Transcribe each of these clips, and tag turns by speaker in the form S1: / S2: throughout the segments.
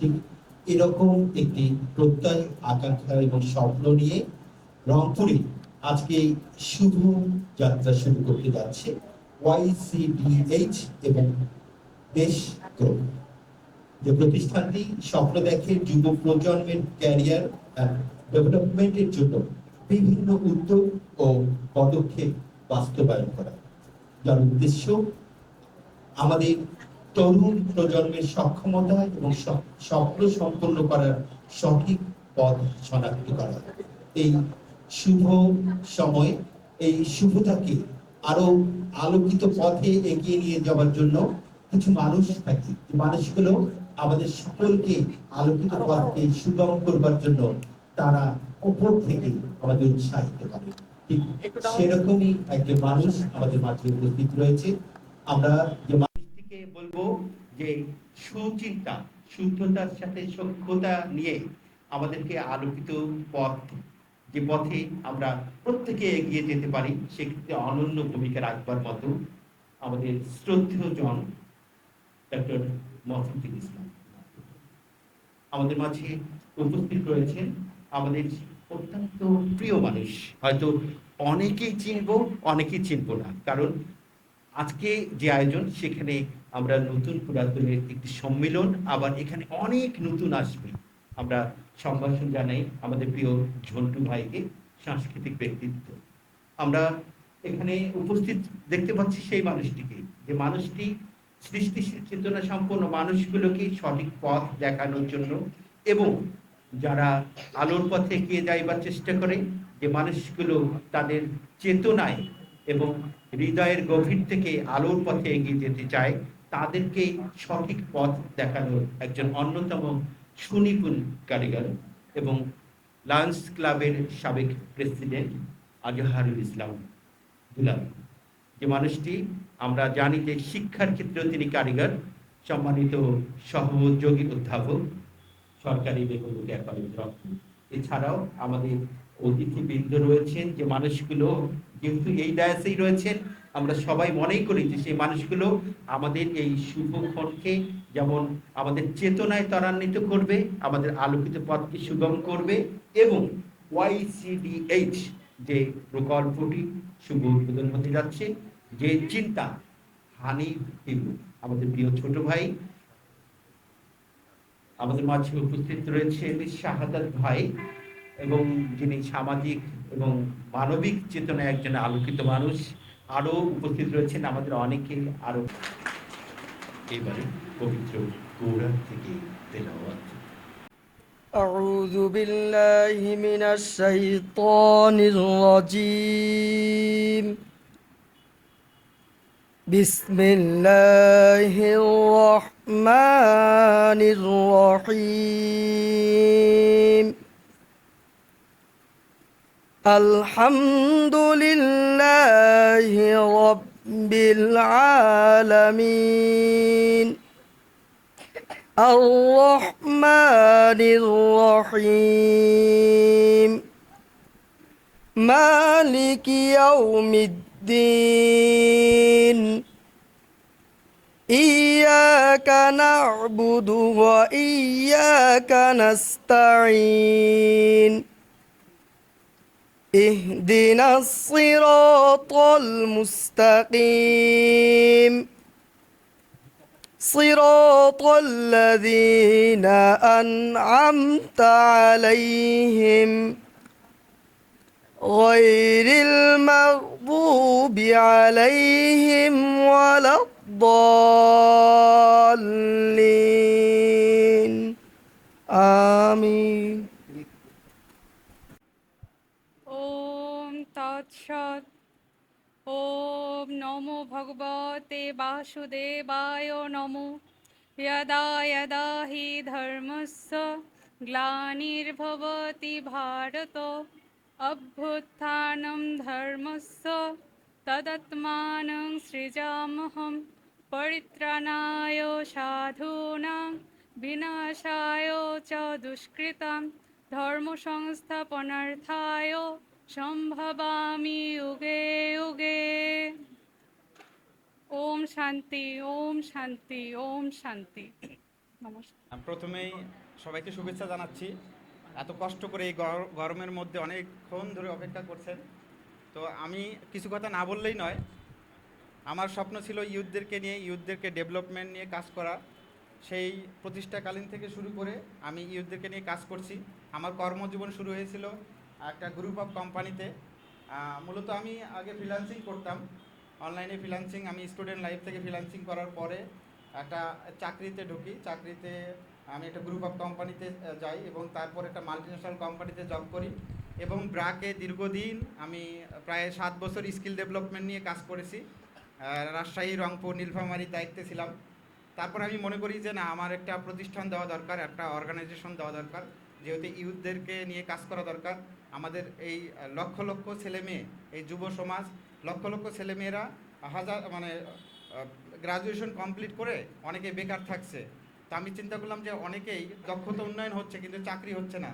S1: ঠিক এরকম একটি প্রত্যয়, আকাঙ্ক্ষা এবং স্বপ্ন নিয়ে রংপুরে আজকে শুভ যাত্রা শুরু করতে যাচ্ছে YCDH এবং দেশ গ্রুপ। যে প্রতিষ্ঠানটি স্বপ্ন দেখে যুব প্রজন্মের ক্যারিয়ার ডেভেলপমেন্টের জন্য বিভিন্ন উদ্যোগ ও পদক্ষেপ বাস্তবায়ন করা, যার উদ্দেশ্য আমাদের তরুণ প্রজন্মের সক্ষমতা এবং স্বপ্ন সম্পন্ন করার সঠিক পথ শনাক্ত করা। এই শুভ সময়, এই শুভতাকে আরো আলোকিত পথে এগিয়ে নিয়ে যাওয়ার জন্য কিছু মানুষ থাকে, মানুষগুলো আমাদের সকলকে আলোকিত পথকে সুগম করবার জন্য তারা উপর থেকে আমাদের উৎসাহিত করে। ঠিক সেরকমই একজন মানুষ আমাদের মাঝে উপস্থিত রয়েছে। আমরা যে মানুষটিকে বলবো যে সুচিন্তা, শুদ্ধতার সাথে সক্ষতা নিয়ে আমাদেরকে আলোকিত পথ, যে পথে আমরা প্রত্যেকে এগিয়ে যেতে পারি, সেক্ষেত্রে অনন্য ভূমিকা রাখবার মতো আমাদের শ্রদ্ধেয় জন ডক্টর মফিজুল ইসলাম আমাদের মাঝে উপস্থিত রয়েছেন। আমাদের অত্যন্ত প্রিয় মানুষ, হয়তো অনেকেই চিনব, অনেকেই চিনব না, কারণ আজকে যে আয়োজন সেখানে আমরা নতুন পুরাতনের একটি সম্মেলন, আবার এখানে অনেক নতুন আসবে। আমরা সম্ভাষণ জানাই আমাদের প্রিয় ঝন্টু ভাইকে, সাংস্কৃতিক ব্যক্তিত্ব। আমরা এখানে উপস্থিত দেখতে পাচ্ছি সেই মানুষটিকে, যে মানুষটি সৃষ্টিশীল চেতনা সম্পন্ন মানুষগুলোকে সঠিক পথ দেখানোর জন্য এবং যারা আলোর পথে এগিয়ে যাইবার চেষ্টা করে, যে মানুষগুলো তাদের চেতনায় এবং হৃদয়ের গভীর থেকে আলোর পথে এগিয়ে যেতে চায়, তাদেরকে সঠিক পথ দেখানোর একজন অন্যতম সুনিপুণ কারিগর এবং লায়ন্স ক্লাবের সাবেক প্রেসিডেন্ট আজহারুল ইসলাম দুলাল, যে মানুষটি আমরা জানি যে শিক্ষার ক্ষেত্রেও তিনি কারিগর, সম্মানিত সহযোগী অধ্যাপক, সরকারি বেগমরোকেয়া কলেজ রংপুর। এছাড়াও আমাদের অতিথিবৃন্দ রয়েছেন, যে মানুষগুলো যেহেতু এই ডায়াসেই রয়েছেন, আমরা সবাই মনেই করি যে সেই মানুষগুলো আমাদের এই শুভক্ষণকে যেমন আমাদের চেতনায় ত্বরান্বিত করবে, আমাদের আলোকিত পথকে সুগম করবে এবং YCDH যে প্রকল্পটি শুভ উদ্বোধন হতে যাচ্ছে, যে চিন্তা হানিফ ইবু আমাদের প্রিয় ছোট ভাই, আমাদের মাঝে উপস্থিত রয়েছে শাহাদাত ভাই, এবং যিনি সামাজিক এবং মানবিক চেতনায় একজন আলোকিত মানুষ। আরো উপস্থিত রয়েছেন আমাদের অনেকে। আরো এবারে পবিত্র কোরআন থেকে তেলাওয়াত।
S2: أعوذ بالله من الشيطان الرجيم. بسم الله الرحمن الرحيم. الحمد لله رب العالمين الرحمن الرحيم مالك يوم الدين إياك نعبد وإياك نستعين اهدنا الصراط المستقيم صراط الذين أنعمت عليهم غير المغضوب عليهم ولا الضالين آمين.
S3: ওম তৎসৎ। ওম নমো ভগবতে বাসুদেবায় নমো। यदा यदा हि धर्मस्य ग्लानिर्भवति भारत अभ्युत्थानं धर्मस्य तदात्मानं सृजाम्यहं परित्राणाय साधूनां विनाशाय च दुष्कृतां धर्मसंस्थापनार्थाय सम्भवामि युगे युगे। ओम शांति, ओम शांति, ओम शांति। নমস্কার।
S4: আমি প্রথমেই সবাইকে শুভেচ্ছা জানাচ্ছি। এত কষ্ট করে এই গরমের মধ্যে অনেকক্ষণ ধরে অপেক্ষা করছেন, তো আমি কিছু কথা না বললেই নয়। আমার স্বপ্ন ছিল ইউথদেরকে ডেভেলপমেন্ট নিয়ে কাজ করা। সেই প্রতিষ্ঠাকালীন থেকে শুরু করে আমি ইউথদেরকে নিয়ে কাজ করছি। আমার কর্মজীবন শুরু হয়েছিল একটা গ্রুপ অফ কোম্পানিতে। মূলত আমি আগে ফ্রিল্যান্সিং করতাম, অনলাইনে ফ্রিল্যান্সিং। আমি স্টুডেন্ট লাইফ থেকে ফ্রিল্যান্সিং করার পরে একটা চাকরিতে ঢুকি। চাকরিতে আমি একটা গ্রুপ অফ কোম্পানিতে যাই এবং তারপর একটা মাল্টিন্যাশনাল কোম্পানিতে জব করি। এবং ব্রাকে দীর্ঘদিন আমি প্রায় 7 বছর স্কিল ডেভেলপমেন্ট নিয়ে কাজ করেছি। রাজশাহী, রংপুর, নীলফামারীর দায়িত্বে ছিলাম। তারপর আমি মনে করি যে না, আমার একটা প্রতিষ্ঠান দেওয়া দরকার, একটা অর্গানাইজেশন দেওয়া দরকার, যেহেতু ইউথদেরকে নিয়ে কাজ করা দরকার। আমাদের এই লক্ষ লক্ষ ছেলে মেয়ে, এই যুব সমাজ, লক্ষ লক্ষ ছেলেমেয়েরা গ্রাজুয়েশন কমপ্লিট করে অনেকে বেকার থাকছে। তো আমি চিন্তা করলাম যে অনেকেই দক্ষতা উন্নয়ন হচ্ছে কিন্তু চাকরি হচ্ছে না।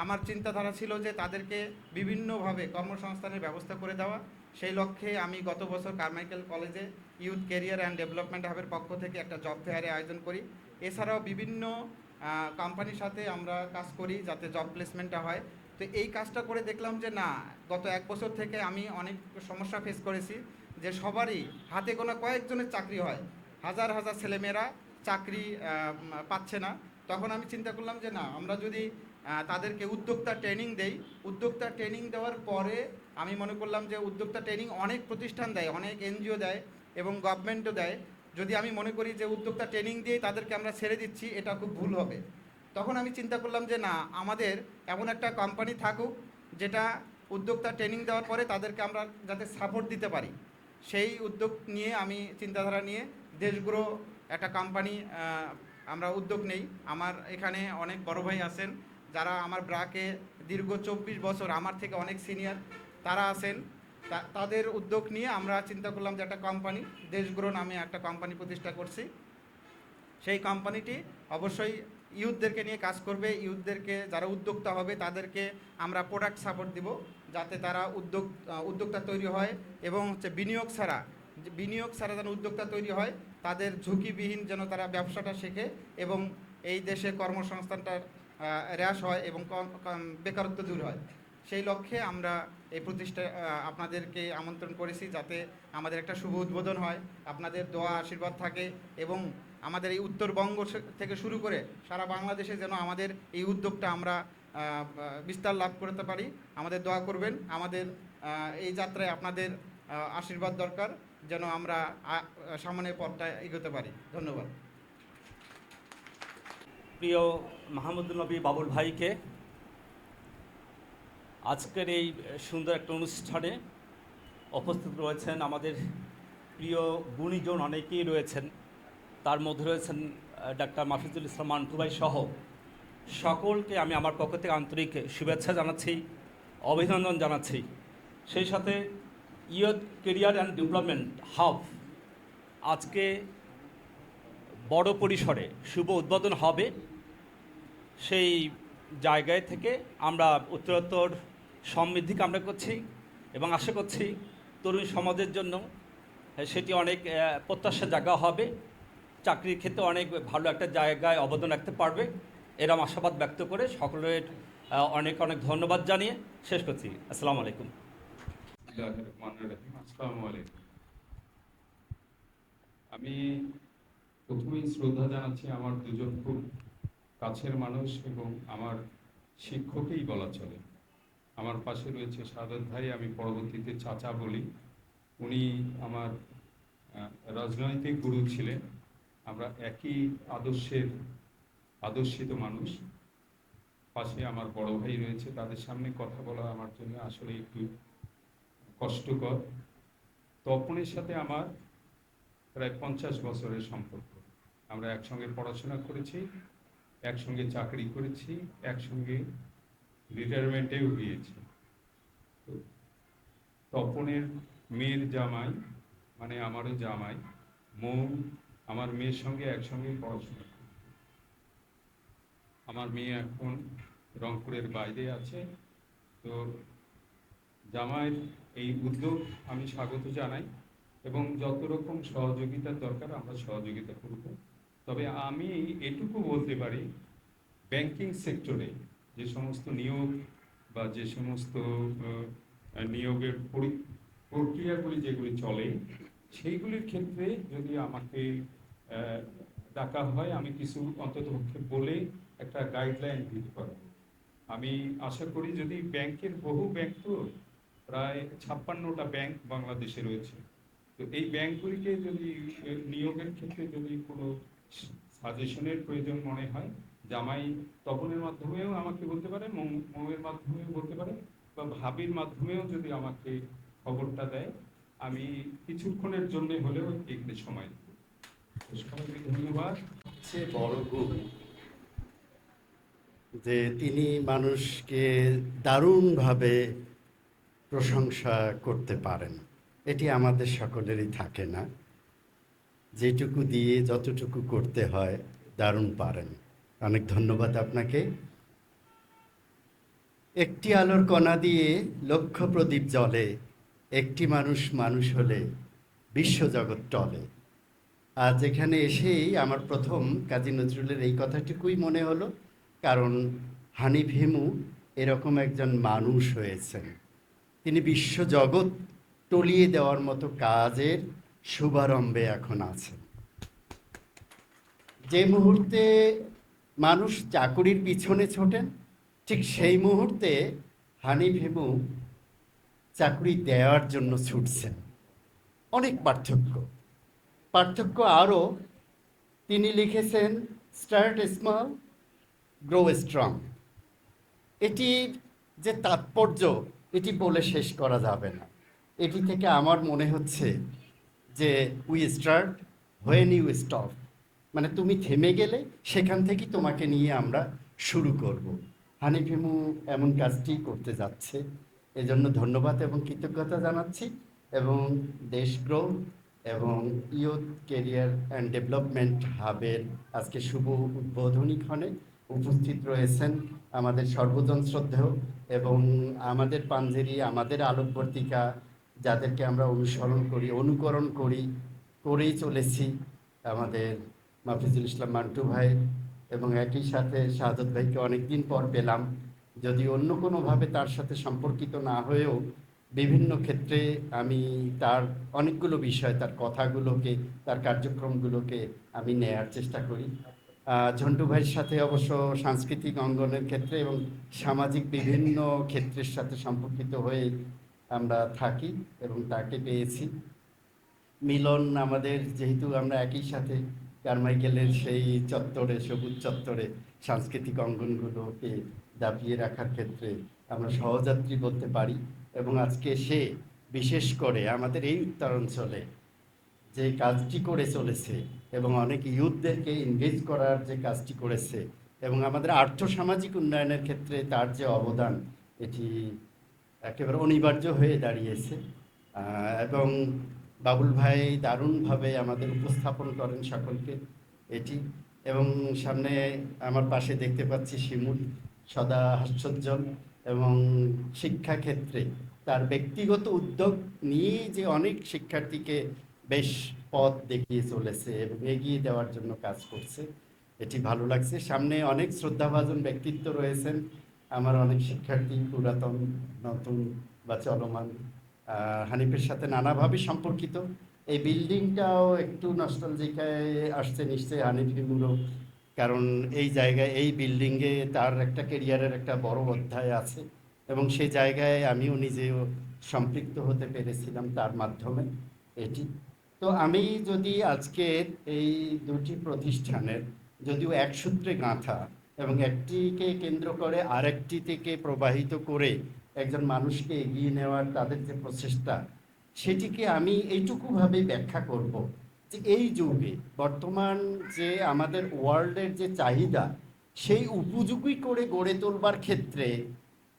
S4: আমার চিন্তাধারা ছিল যে তাদেরকে বিভিন্নভাবে কর্মসংস্থানের ব্যবস্থা করে দেওয়া। সেই লক্ষ্যে আমি গত বছর কারমাইকেল কলেজে ইউথ ক্যারিয়ার অ্যান্ড ডেভেলপমেন্ট হাবের পক্ষ থেকে একটা জব ফেয়ারের আয়োজন করি। এছাড়াও বিভিন্ন কোম্পানির সাথে আমরা কাজ করি যাতে জব প্লেসমেন্টটা হয়। তো এই কাজটা করে দেখলাম যে না, গত 1 বছর থেকে আমি অনেক সমস্যা ফেস করেছি যে সবারই হাতে গোনা কয়েকজনের চাকরি হয়, হাজার হাজার ছেলেমেয়েরা চাকরি পাচ্ছে না। তখন আমি চিন্তা করলাম যে না, আমরা যদি তাদেরকে উদ্যোক্তা ট্রেনিং দেই, উদ্যোক্তা ট্রেনিং দেওয়ার পরে আমি মনে করলাম যে উদ্যোক্তা ট্রেনিং অনেক প্রতিষ্ঠান দেয়, অনেক এনজিও দেয় এবং গভর্নমেন্টও দেয়। যদি আমি মনে করি যে উদ্যোক্তা ট্রেনিং দিয়ে তাদেরকে আমরা ছেড়ে দিচ্ছি, এটা খুব ভুল হবে। তখন আমি চিন্তা করলাম যে না, আমাদের এমন একটা কোম্পানি থাকুক যেটা উদ্যোক্তা ট্রেনিং দেওয়ার পরে তাদেরকে আমরা যাতে সাপোর্ট দিতে পারি। সেই উদ্যোগ নিয়ে আমি চিন্তাধারা নিয়ে দেশগুরো একটা কোম্পানি আমরা উদ্যোগ নেই। আমার এখানে অনেক বড় ভাই আছেন যারা আমার ব্রাকে দীর্ঘ 24 বছর আমার থেকে অনেক সিনিয়র তারা আছেন। তাদের উদ্যোগ নিয়ে আমরা চিন্তা করলাম যে একটা কোম্পানি, দেশগুরো নামে একটা কোম্পানি প্রতিষ্ঠা করছি। সেই কোম্পানিটি অবশ্যই ইউথদেরকে নিয়ে কাজ করবে। ইউথদেরকে যারা উদ্যোক্তা হবে তাদেরকে আমরা প্রোডাক্ট সাপোর্ট দিব যাতে তারা উদ্যোক্তা তৈরি হয় এবং বিনিয়োগ ছাড়া যেন উদ্যোক্তা তৈরি হয়, তাদের ঝুঁকিবিহীন যেন তারা ব্যবসাটা শেখে এবং এই দেশে কর্মসংস্থানটা হ্রাস হয় এবং বেকারত্ব দূর হয়। সেই লক্ষ্যে আমরা এই প্রতিষ্ঠা আপনাদেরকে আমন্ত্রণ করেছি যাতে আমাদের একটা শুভ উদ্বোধন হয়, আপনাদের দোয়া আশীর্বাদ থাকে এবং আমাদের এই উত্তরবঙ্গ থেকে শুরু করে সারা বাংলাদেশে যেন আমাদের এই উদ্যোগটা আমরা বিস্তার লাভ করতে পারি। আমাদের দোয়া করবেন। আমাদের এই যাত্রায় আপনাদের আশীর্বাদ দরকার যেন আমরা সামনের পথটা এগোতে পারি। ধন্যবাদ।
S5: প্রিয় মাহমুদুল নবী বাবুল ভাইকে আজকের এই সুন্দর একটা অনুষ্ঠানে উপস্থিত রয়েছেন আমাদের প্রিয় গুণীজন অনেকেই রয়েছেন, তার মধ্যে রয়েছেন ডাক্তার মাফিজুল ইসলাম মান্টু ভাই সহ সকলকে আমি আমার পক্ষ থেকে আন্তরিক শুভেচ্ছা জানাচ্ছি, অভিনন্দন জানাচ্ছি। সেই সাথে youth career and development hub আজকে বড় পরিসরে শুভ উদ্বোধন হবে। সেই জায়গায় থেকে আমরা উত্তরোত্তর সমৃদ্ধি কামনা করছি এবং আশা করছি তরুণ সমাজের জন্য সেটি অনেক প্রত্যাশার জায়গা হবে, চাকরির ক্ষেত্রে অনেক ভালো একটা জায়গায় অবদান রাখতে পারবে, এরম আশাবাদ ব্যক্ত করে সকলের অনেক অনেক ধন্যবাদ জানিয়ে শেষ করছি। আসসালামু আলাইকুম।
S6: আসসালামু আলাইকুম। আমি প্রথমেই শ্রদ্ধা জানাচ্ছি আমার দুজন খুব কাছের মানুষ এবং আমার শিক্ষকই বলা চলে। আমার পাশে রয়েছে সাদত ভাই, আমি পরবর্তীতে চাচা বলি। উনি আমার রাজনৈতিক গুরু ছিলেন। আমরা একই আদর্শিত মানুষ। পাশে আমার বড় ভাই রয়েছে, তাদের সামনে কথা বলা আমার জন্য আসলে একটু কষ্টকর। তপনের সাথে আমার প্রায় 50 বছরের সম্পর্ক। আমরা একসঙ্গে পড়াশোনা করেছি, একসঙ্গে চাকরি করেছি, একসঙ্গে রিটায়ারমেন্টেও গিয়েছি। তপনের মেয়ের জামাই, মানে আমারও জামাই মৌ, আমার মেয়ের সঙ্গে একসঙ্গে পড়াশোনা করে। আমার মেয়ে এখন রংপুরের বাইরে আছে। তো জামাইয়ের এই উদ্যোগ আমি স্বাগত জানাই এবং যত রকম সহযোগিতার দরকার আমরা সহযোগিতা করব। তবে আমি এটুকু বলতে পারি, ব্যাংকিং সেক্টরে যে সমস্ত নিয়োগ বা যে সমস্ত নিয়োগের প্রক্রিয়াগুলি যেগুলি চলে, সেইগুলির ক্ষেত্রে যদি আমাকে ডাকা হয়, আমি কিছু অন্ততপক্ষে বলে একটা গাইডলাইন দিতে পারব। আমি আশা করি, যদি ব্যাংকের বহু ব্যাংক, তো প্রায় 56টা ব্যাংক বাংলাদেশে রয়েছে, তো এই ব্যাংকগুলিকে যদি নিয়োগের ক্ষেত্রে যদি কোনো সাজেশনের প্রয়োজন মনে হয়, জামাই তপনের মাধ্যমেও আমাকে বলতে পারে, মৌয়ের মাধ্যমেও বলতে পারে, বা ভাবির মাধ্যমেও যদি আমাকে খবরটা দেয়, আমি কিছুক্ষণের জন্য হলেও এখানে সময় দেব। সবাইকে ধন্যবাদ।
S7: সবচেয়ে বড় গুণ যে তিনি মানুষকে দারুণভাবে প্রশংসা করতে পারেন, এটি আমাদের সকলেরই থাকে না। যেটুকু দিয়ে যতটুকু করতে হয় দারুণ পারেন। অনেক ধন্যবাদ আপনাকে। একটি আলোর কণা দিয়ে লক্ষ প্রদীপ জ্বলে, একটি মানুষ মানুষ হলে বিশ্বজগৎ টলে। আজ এখানে এসেই আমার প্রথম কাজী নজরুলের এই কথাটুকুই মনে হলো, কারণ হানিফ হিমু এরকম একজন মানুষ হয়েছেন। তিনি বিশ্বজগৎ টলিয়ে দেওয়ার মতো কাজের শুভারম্ভে এখন আছেন। যে মুহূর্তে মানুষ চাকুরির পিছনে ছোটেন, ঠিক সেই মুহূর্তে হানিফ হিমু চাকরি দেওয়ার জন্য ছুটছেন। অনেক পার্থক্য আরও। তিনি লিখেছেন স্টার্ট স্মল, গ্রো স্ট্রং। এটি যে তাৎপর্য, এটি বলে শেষ করা যাবে না। এটি থেকে আমার মনে হচ্ছে যে we start when you stop, মানে তুমি থেমে গেলে সেখান থেকেই তোমাকে নিয়ে আমরা শুরু করব। হানিফ হিমু এমন কাজটি করতে যাচ্ছে, এজন্য ধন্যবাদ এবং কৃতজ্ঞতা জানাচ্ছি। এবং দেশ গ্রো এবং ইয়ুথ কেরিয়ার অ্যান্ড ডেভেলপমেন্ট হাবের আজকে শুভ উদ্বোধনী ক্ষণে উপস্থিত রয়েছেন আমাদের সর্বজন শ্রদ্ধেয় এবং আমাদের পাঞ্জেরি, আমাদের আলোকবর্তিকা, যাদেরকে আমরা অনুকরণ করেই চলেছি, আমাদের মাফিজুল ইসলাম মান্টু ভাই, এবং একই সাথে শাহাদত ভাইকে অনেকদিন পর পেলাম। যদি অন্য কোনোভাবে তার সাথে সম্পর্কিত না হয়েও বিভিন্ন ক্ষেত্রে আমি তার অনেকগুলো বিষয়, তার কথাগুলোকে, তার কার্যক্রমগুলোকে আমি নেয়ার চেষ্টা করি। ঝন্টু ভাইয়ের সাথে অবশ্য সাংস্কৃতিক অঙ্গনের ক্ষেত্রে এবং সামাজিক বিভিন্ন ক্ষেত্রের সাথে সম্পর্কিত হয়ে আমরা থাকি এবং তাকে পেয়েছি। মিলন আমাদের, যেহেতু আমরা একই সাথে কারমাইকেলের সেই চত্বরে, সবুজ চত্বরে সাংস্কৃতিক অঙ্গনগুলোকে দাপিয়ে রাখার ক্ষেত্রে আমরা সহযাত্রী বলতে পারি। এবং আজকে সে বিশেষ করে আমাদের এই উত্তরাঞ্চলে যে কাজটি করে চলেছে এবং অনেক ইয়ুথদেরকে এনগেজ করার যে কাজটি করেছে এবং আমাদের আর্থসামাজিক উন্নয়নের ক্ষেত্রে তার যে অবদান, এটি একেবারে অনিবার্য হয়ে দাঁড়িয়েছে। এবং বাবুল ভাই দারুণভাবে আমাদের উপস্থাপন করেন সকলকে এটি। এবং সামনে আমার পাশে দেখতে পাচ্ছি শিমুল, সদা হাস্যোজ্জ্বল এবং শিক্ষাক্ষেত্রে তার ব্যক্তিগত উদ্যোগ নিয়ে যে অনেক শিক্ষার্থীকে বেশ পথ দেখিয়ে চলেছে এবং এগিয়ে দেওয়ার জন্য কাজ করছে, এটি ভালো লাগছে। সামনে অনেক শ্রদ্ধাভাজন ব্যক্তিত্ব রয়েছেন, আমার অনেক শিক্ষার্থী, পুরাতন, নতুন বা চলমান, হানিফের সাথে নানাভাবে সম্পর্কিত। এই বিল্ডিংটাও একটু নস্টালজিকায় আসছে নিশ্চয়ই হানিফ হিমুরও, কারণ এই জায়গায়, এই বিল্ডিংয়ে তার একটা কেরিয়ারের একটা বড় অধ্যায় আছে এবং সেই জায়গায় আমিও নিজেও সম্পৃক্ত হতে পেরেছিলাম তার মাধ্যমে এটি। তো আমি যদি আজকের এই দুটি প্রতিষ্ঠানের, যদিও এক সূত্রে গাঁথা এবং একটিকে কেন্দ্র করে আরেকটি থেকে প্রবাহিত করে একজন মানুষকে এগিয়ে নেওয়ার তাদের যে প্রচেষ্টা, সেটিকে আমি এইটুকুভাবে ব্যাখ্যা করব যে এই যুগে বর্তমান যে আমাদের ওয়ার্ল্ডের যে চাহিদা, সেই উপযোগী করে গড়ে তোলবার ক্ষেত্রে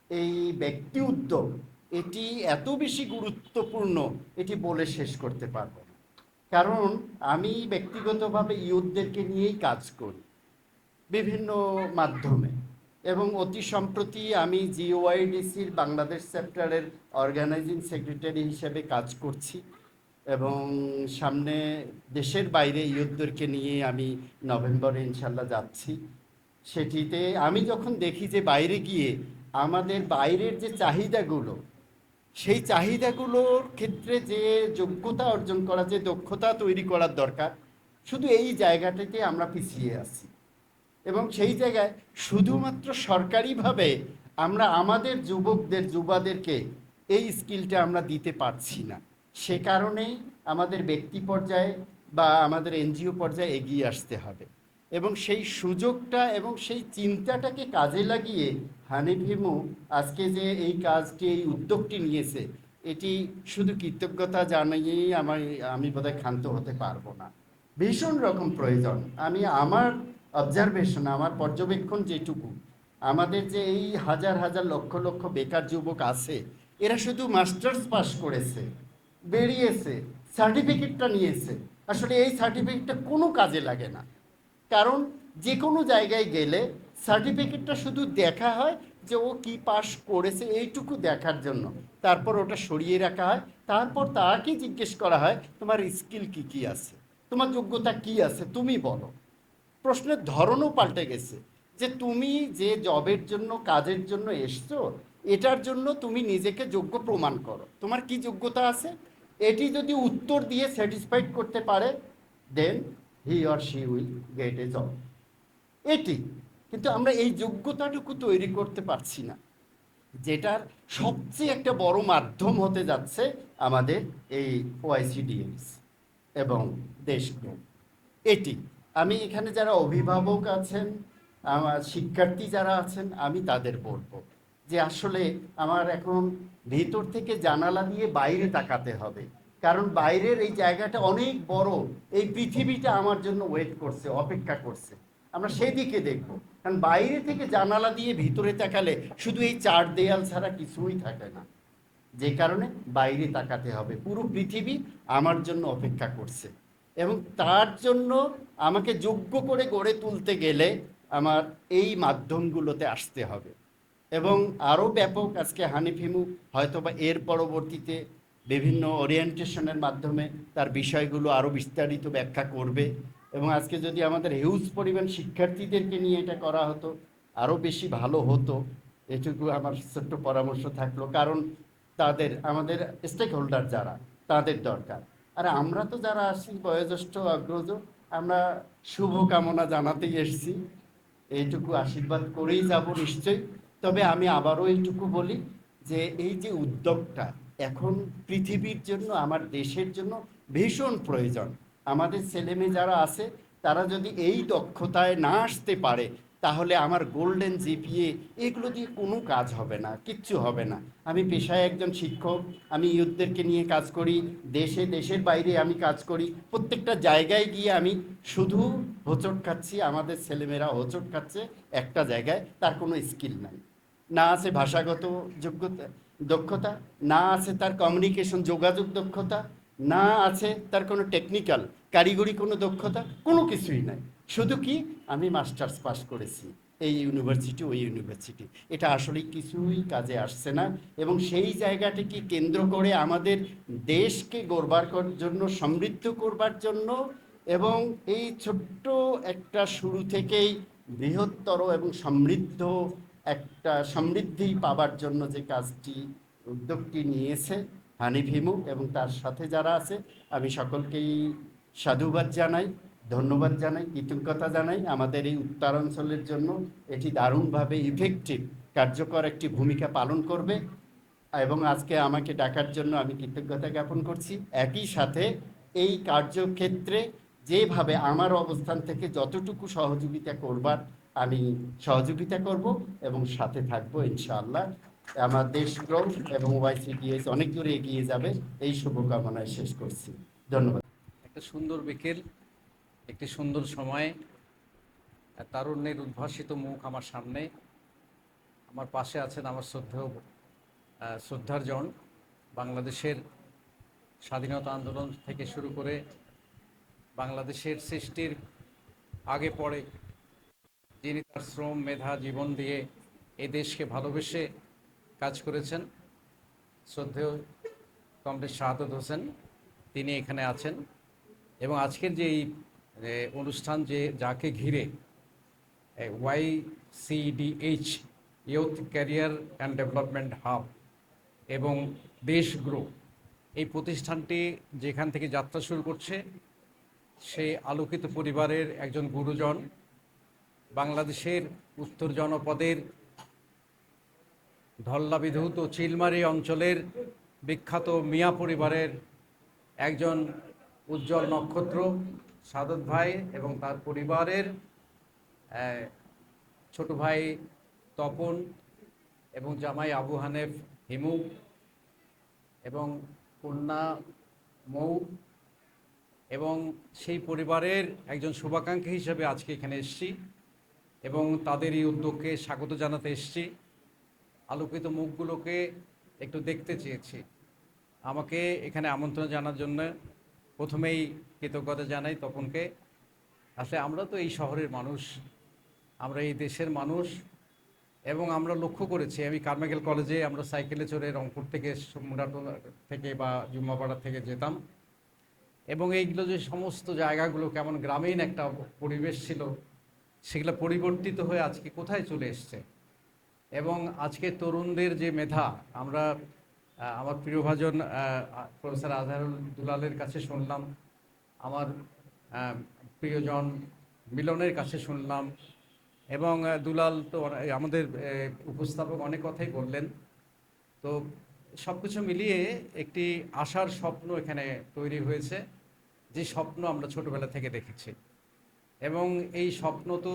S7: এই ব্যক্তি উদ্যোগ এটি এত বেশি গুরুত্বপূর্ণ, এটি বলে শেষ করতে পারবো না। কারণ আমি ব্যক্তিগতভাবে ইয়ুথদেরকে নিয়েই কাজ করি বিভিন্ন মাধ্যমে এবং অতি সম্প্রতি আমি জিওআইডিসির বাংলাদেশ চ্যাপ্টারের অর্গানাইজিং সেক্রেটারি হিসেবে কাজ করছি। এবং সামনে দেশের বাইরে ইয়ুথদেরকে নিয়ে আমি নভেম্বরে ইনশাল্লাহ যাচ্ছি। সেটিতে আমি যখন দেখি যে বাইরে গিয়ে আমাদের বাইরের যে চাহিদাগুলো, সেই চাহিদাগুলোর ক্ষেত্রে যে যোগ্যতা অর্জন করা, যে দক্ষতা তৈরি করার দরকার, শুধু এই জায়গাটাতে আমরা পিছিয়ে আছি। এবং সেই জায়গায় শুধুমাত্র সরকারিভাবে আমরা আমাদের যুবকদের, যুবাদেরকে এই স্কিলটা আমরা দিতে পারছি না। সে কারণেই আমাদের ব্যক্তি পর্যায়ে বা আমাদের এনজিও পর্যায়ে এগিয়ে আসতে হবে এবং সেই সুযোগটা এবং সেই চিন্তাটাকে কাজে লাগিয়ে হানিফ হিমু আজকে যে এই কাজটি, এই উদ্যোগটি নিয়েছে, এটি শুধু কৃতজ্ঞতা জানিয়েই আমি বোধহয় ক্ষান্ত হতে পারবো না। ভীষণ রকম প্রয়োজন। আমি আমার অবজারভেশন, আমার পর্যবেক্ষণ যেটুকু, আমাদের যে এই হাজার হাজার লক্ষ লক্ষ বেকার যুবক আছে, এরা শুধু মাস্টার্স পাস করেছে, বেরিয়েছে, সার্টিফিকেটটা নিয়েছে, আসলে এই সার্টিফিকেটটা কোনো কাজে লাগে না। কারণ যে কোনো জায়গায় গেলে সার্টিফিকেটটা শুধু দেখা হয় যে ও কি পাস করেছে এইটুকু দেখার জন্য, তারপর ওটা সরিয়ে রাখা হয়। তারপর তাকে জিজ্ঞেস করা হয় তোমার স্কিল কি কি আছে, তোমার যোগ্যতা কি আছে, তুমি বলো। প্রশ্নের ধরনও পাল্টে গেছে যে তুমি যে জবের জন্য, কাজের জন্য এসছো, এটার জন্য তুমি নিজেকে যোগ্য প্রমাণ করো, তোমার কি যোগ্যতা আছে। এটি যদি উত্তর দিয়ে স্যাটিসফাইড করতে পারে, then he or she will get a job. এটি কিন্তু আমরা এই যোগ্যতাটুকু তৈরি করতে পারছি না, যেটার সবচেয়ে একটা বড় মাধ্যম হতে যাচ্ছে আমাদের এই ওআইসিডিএস এবং দেশগুলো। এটি আমি এখানে যারা অভিভাবক আছেন, আমার শিক্ষার্থী যারা আছেন, আমি তাদের বলবো যে আসলে আমার এখন ভিতর থেকে জানালা দিয়ে বাইরে তাকাতে হবে। কারণ বাইরের এই জায়গাটা অনেক বড়, এই পৃথিবীটা আমার জন্য ওয়েট করছে, অপেক্ষা করছে। আমরা সেদিকে দেখব, কারণ বাইরে থেকে জানালা দিয়ে ভিতরে তাকালে শুধু এই চার দেয়াল ছাড়া কিছুই থাকে না। যে কারণে বাইরে তাকাতে হবে, পুরো পৃথিবী আমার জন্য অপেক্ষা করছে এবং তার জন্য আমাকে যোগ্য করে গড়ে তুলতে গেলে আমার এই মাধ্যমগুলোতে আসতে হবে। এবং আরও ব্যাপক আজকে হানিফ হিমু হয়তোবা এর পরবর্তীতে বিভিন্ন ওরিয়েন্টেশনের মাধ্যমে তার বিষয়গুলো আরও বিস্তারিত ব্যাখ্যা করবে। এবং আজকে যদি আমাদের হিউজ পরিমাণ শিক্ষার্থীদেরকে নিয়ে এটা করা হতো, আরও বেশি ভালো হতো। এটুকু আমার ছোট্ট পরামর্শ থাকলো, কারণ তাদের, আমাদের স্টেক হোল্ডার যারা, তাদের দরকার। আর আমরা তো যারা আসি বয়োজ্যেষ্ঠ, অগ্রজ, আমরা শুভকামনা জানাতেই এসেছি, এইটুকু আশীর্বাদ করেই যাব নিশ্চয়ই। তবে আমি আবারও এইটুকু বলি যে এই যে উদ্যোগটা এখন পৃথিবীর জন্য, আমার দেশের জন্য ভীষণ প্রয়োজন। আমাদের ছেলেমেয়ে যারা আছে, তারা যদি এই দক্ষতায় না আসতে পারে, তাহলে আমার গোল্ডেন জিপিএ এগুলো দিয়ে কোনো কাজ হবে না, কিচ্ছু হবে না। আমি পেশায় একজন শিক্ষক, আমি ইয়ুথদেরকে নিয়ে কাজ করি, দেশে, দেশের বাইরে আমি কাজ করি। প্রত্যেকটা জায়গায় গিয়ে আমি শুধু হোঁচট খাচ্ছি, আমাদের ছেলেমেয়েরা হোঁচট খাচ্ছে একটা জায়গায়, তার কোনো স্কিল নাই, না আছে ভাষাগত যোগ্যতা, দক্ষতা, না আছে তার কমিউনিকেশন, যোগাযোগ দক্ষতা, না আছে তার কোনো টেকনিক্যাল, কারিগরি কোনো দক্ষতা, কোনো কিছুই নাই। শুধু কি আমি মাস্টার্স পাস করেছি এই ইউনিভার্সিটি, ওই ইউনিভার্সিটি, এটা আসলে কিছুই কাজে আসছে না। এবং সেই জায়গাটিকে কেন্দ্র করে আমাদের দেশকে গড়বার জন্য, সমৃদ্ধ করবার জন্য, এবং এই ছোট্ট একটা শুরু থেকেই বৃহত্তর এবং সমৃদ্ধ একটা সমৃদ্ধি পাবার জন্য যে কাজটি, উদ্যোগটি নিয়েছে হানিফ হিমু এবং তার সাথে যারা আছে, আমি সকলকেই সাধুবাদ জানাই, ধন্যবাদ জানাই, কৃতজ্ঞতা জানাই। আমাদের এই উত্তরাঞ্চলের জন্য এটি দারুণভাবে ইফেক্টিভ, কার্যকর একটি ভূমিকা পালন করবে। এবং আজকে আমাকে ডাকার জন্য আমি কৃতজ্ঞতা জ্ঞাপন করছি। একই সাথে এই কার্যক্ষেত্রে যেভাবে আমার অবস্থান থেকে যতটুকু সহযোগিতা করবার আমি সহযোগিতা করব এবং সাথে থাকবো ইনশাআল্লাহ। আমার দেশ গ্রোথ এবং ওআইসিডিএস অনেক দূরে এগিয়ে যাবে, এই শুভকামনায় শেষ করছি। ধন্যবাদ।
S8: একটা সুন্দর বিকেল, একটি সুন্দর সময়, তারুণ্যের উদ্ভাসিত মুখ আমার সামনে। আমার পাশে আছেন আমার শ্রদ্ধারজন, বাংলাদেশের স্বাধীনতা আন্দোলন থেকে শুরু করে বাংলাদেশের সৃষ্টির আগে পরে যিনি তার শ্রম, মেধা, জীবন দিয়ে এই দেশকে ভালোবেসে কাজ করেছেন, শ্রদ্ধেয় কমরেড শাহাদাত হোসেন। তিনি এখানে আছেন এবং আজকের যে এই অনুষ্ঠান যাকে ঘিরে YCDH youth career and development hub এবং দেশ গ্রো এই প্রতিষ্ঠানটি যেখান থেকে যাত্রা শুরু করছে, সেই আলোকিত পরিবারের একজন গুরুজন, বাংলাদেশের উত্তর জনপদের ধল্লা বিধৌত চিলমারি অঞ্চলের বিখ্যাত মিয়া পরিবারের একজন উজ্জ্বল নক্ষত্র সাদত ভাই এবং তার পরিবারের ছোট ভাই তপন এবং জামাই আবু হানেফ হিমু এবং কন্যা মৌ, এবং সেই পরিবারের একজন শুভাকাঙ্ক্ষী হিসেবে আজকে এখানে এসেছি এবং তাদের এই উদ্যোগকে স্বাগত জানাতে এসেছি। আলোকিত মুখগুলোকে একটু দেখতে চেয়েছি। আমাকে এখানে আমন্ত্রণ জানার জন্য প্রথমেই কৃতজ্ঞতা জানাই তপনকে। আসলে আমরা তো এই শহরের মানুষ, আমরা এই দেশের মানুষ, এবং আমরা লক্ষ্য করেছি, আমি কারমাইকেল কলেজে আমরা সাইকেলে চড়ে রংপুর থেকে মুরাটোলা থেকে বা জুম্মাপাড়া থেকে যেতাম, এবং এইগুলো যে সমস্ত জায়গাগুলো কেমন গ্রামীণ একটা পরিবেশ ছিল, সেগুলো পরিবর্তিত হয়ে আজকে কোথায় চলে এসছে। এবং আজকে তরুণদের যে মেধা, আমরা আমার প্রিয়ভাজন প্রফেসর আজহারুল দুলালের কাছে শুনলাম, আমার প্রিয়জন মিলনের কাছে শুনলাম, এবং দুলাল তো আমাদের উপস্থাপক অনেক কথাই বললেন। তো সব কিছু মিলিয়ে একটি আশার স্বপ্ন এখানে তৈরি হয়েছে, যে স্বপ্ন আমরা ছোটবেলা থেকে দেখেছি। এবং এই স্বপ্ন তো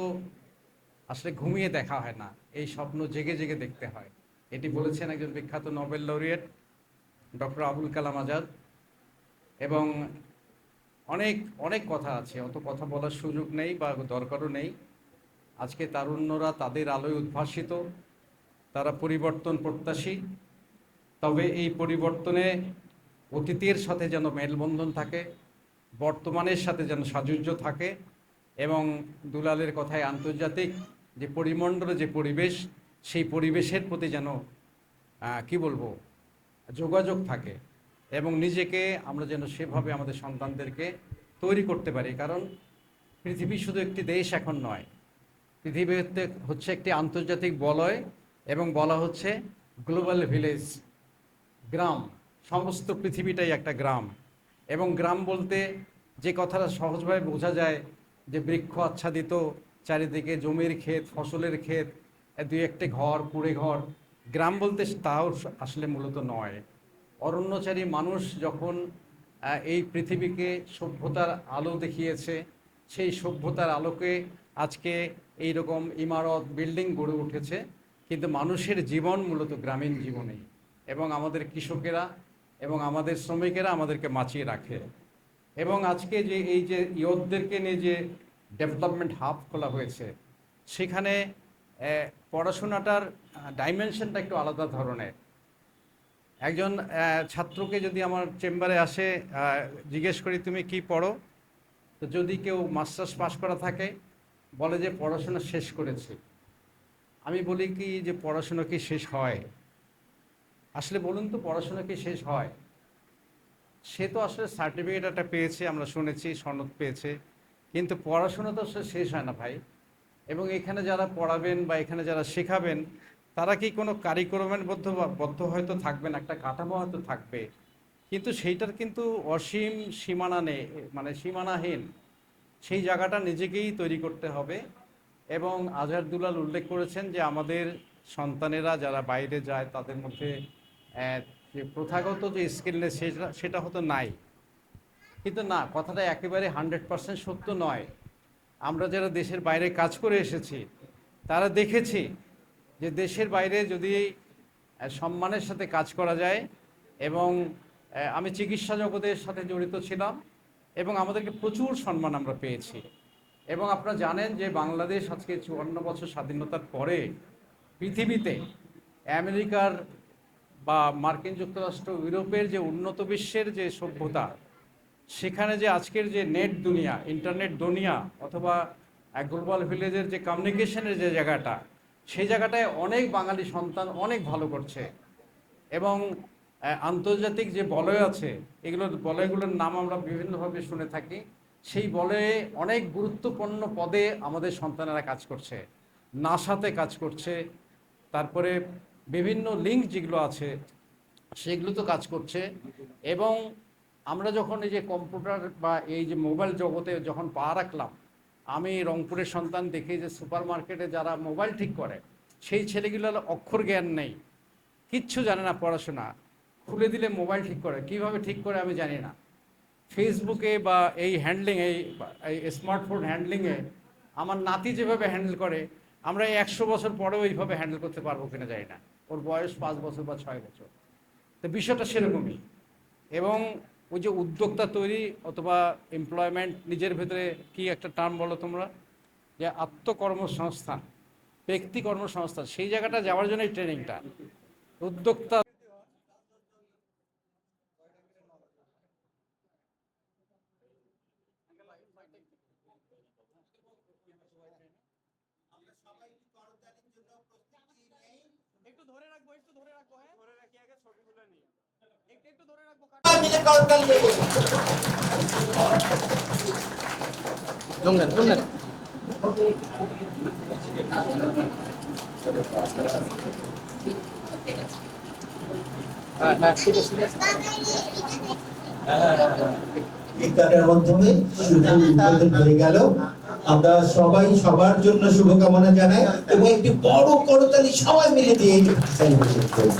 S8: আসলে ঘুমিয়ে দেখা হয় না, এই স্বপ্ন জেগে জেগে দেখতে হয়। এটি বলেছেন একজন বিখ্যাত Nobel laureate doctor Abul Kalam Azad. এবং অনেক অনেক কথা আছে, অত কথা বলার সুযোগ নেই বা দরকারও নেই। আজকে তারুণ্যরা তাদের আলোয় উদ্ভাসিত, তারা পরিবর্তন প্রত্যাশী। তবে এই পরিবর্তনে অতীতের সাথে যেন মেলবন্ধন থাকে, বর্তমানের সাথে যেন সাযুজ্য থাকে, এবং দুলালের কথায় আন্তর্জাতিক যে পরিমণ্ডলে যে পরিবেশ, সেই পরিবেশের প্রতি যেন যোগাযোগ থাকে, এবং নিজেকে আমরা যেন সেভাবে আমাদের সন্তানদেরকে তৈরি করতে পারি। কারণ পৃথিবী শুধু একটি দেশ এখন নয়, পৃথিবী হচ্ছে একটি আন্তর্জাতিক বলয়, এবং বলা হচ্ছে গ্লোবাল ভিলেজ, গ্রাম। সমস্ত পৃথিবীটাই একটা গ্রাম। এবং গ্রাম বলতে যে কথাটা সহজভাবে বোঝা যায়, যে বৃক্ষ আচ্ছাদিত, চারিদিকে জমির ক্ষেত, ফসলের ক্ষেত, দুই একটি ঘর, কুড়ে ঘর, গ্রাম বলতে তাও আসলে মূলত নয়। অরণ্যচারী মানুষ যখন এই পৃথিবীকে সভ্যতার আলো দেখিয়েছে, সেই সভ্যতার আলোকে আজকে এই রকম ইমারত, বিল্ডিং গড়ে উঠেছে। কিন্তু মানুষের জীবন মূলত গ্রামীণ জীবনেই, এবং আমাদের কৃষকেরা এবং আমাদের শ্রমিকেরা আমাদেরকে বাঁচিয়ে রাখে। এবং আজকে যে এই যে ইয়ুথদেরকে নিয়ে যে ডেভেলপমেন্ট হাব খোলা হয়েছে, সেখানে পড়াশোনাটার ডাইমেনশনটা একটু আলাদা ধরনের। একজন ছাত্রকে যদি আমার চেম্বারে আসে, জিজ্ঞেস করি তুমি কি পড়ো, তো যদি কেউ মাস্টার্স পাস করা থাকে, বলে যে পড়াশোনা শেষ করেছে। আমি বলি কি যে পড়াশোনা কি শেষ হয়? আসলে বলুন তো, পড়াশোনা কি শেষ হয়? সে তো আসলে সার্টিফিকেট একটা পেয়েছে, আমরা শুনেছি সনদ পেয়েছে, কিন্তু পড়াশোনা তো আসলে শেষ হয় না ভাই। এবং এখানে যারা পড়াবেন বা এখানে যারা শেখাবেন, তারা কি কোনো কারিকুলামের বদ্ধ হয়তো থাকবেন, একটা কাঠামো হয়তো থাকবে, কিন্তু সেইটার কিন্তু অসীম সীমানা নেই, মানে সীমানাহীন। সেই জায়গাটা নিজেকেই তৈরি করতে হবে। এবং আজহার দুলাল উল্লেখ করেছেন যে আমাদের সন্তানেরা যারা বাইরে যায়, তাদের মধ্যে যে প্রথাগত যে স্কিলনেস সেটা হয়তো নাই। কিন্তু না, কথাটা একেবারে 100% সত্য নয়। আমরা যারা দেশের বাইরে কাজ করে এসেছি, তারা দেখেছি যে দেশের বাইরে যদি সম্মানের সাথে কাজ করা যায়, এবং আমি চিকিৎসা জগতের সাথে জড়িত ছিলাম, এবং আমাদেরকে প্রচুর সম্মান আমরা পেয়েছি। এবং আপনারা জানেন যে বাংলাদেশ আজকে 54 বছর স্বাধীনতার পরে পৃথিবীতে আমেরিকার বা মার্কিন যুক্তরাষ্ট্র, ইউরোপের যে উন্নত বিশ্বের যে সভ্যতা, সেখানে যে আজকের যে নেট দুনিয়া, ইন্টারনেট দুনিয়া, অথবা গ্লোবাল ভিলেজের যে কমিউনিকেশনের যে জায়গাটা, সেই জায়গাটায় অনেক বাঙালি সন্তান অনেক ভালো করছে। এবং আন্তর্জাতিক যে বলয় আছে, বলয়গুলোর নাম আমরা বিভিন্নভাবে শুনে থাকি। সেই বলয়ে অনেক গুরুত্বপূর্ণ পদে আমাদের সন্তানেরা কাজ করছে, নাসাতে কাজ করছে, তারপরে বিভিন্ন লিঙ্ক যেগুলো আছে সেগুলো তো কাজ করছে। এবং আমরা যখন এই যে কম্পিউটার বা এই যে মোবাইল জগতে যখন পা রাখলাম, আমি রংপুরের সন্তান দেখি যে সুপার মার্কেটে যারা মোবাইল ঠিক করে সেই ছেলেগুলোর অক্ষর জ্ঞান নেই, কিচ্ছু জানে না, পড়াশোনা খুলে দিলে মোবাইল ঠিক করে, কিভাবে ঠিক করে আমি জানি না। ফেসবুকে বা এই হ্যান্ডলিং, এই স্মার্টফোন হ্যান্ডলিংয়ে আমার নাতি যেভাবে হ্যান্ডেল করে, আমরা 100 বছর পরেও এইভাবে হ্যান্ডেল করতে পারবো কিনা জানি না। ওর বয়স 5 বছর বা 6 বছর। তো বিষয়টা সেরকমই। এবং ওই যে উদ্যোক্তা তৈরি অথবা এমপ্লয়মেন্ট, নিজের ভেতরে কি একটা টার্ম বলো তোমরা, যে আত্মকর্মসংস্থান, ব্যক্তি কর্মসংস্থান, সেই জায়গাটা যাওয়ার জন্য এই ট্রেনিংটা। উদ্যোক্তা
S1: এই গানের মাধ্যমে শুভ উদ্বোধন হয়ে গেল। আমরা সবাই সবার জন্য শুভকামনা জানাই এবং একটি বড় করতালি সবাই মিলে দিয়ে সেলিব্রেশন করি।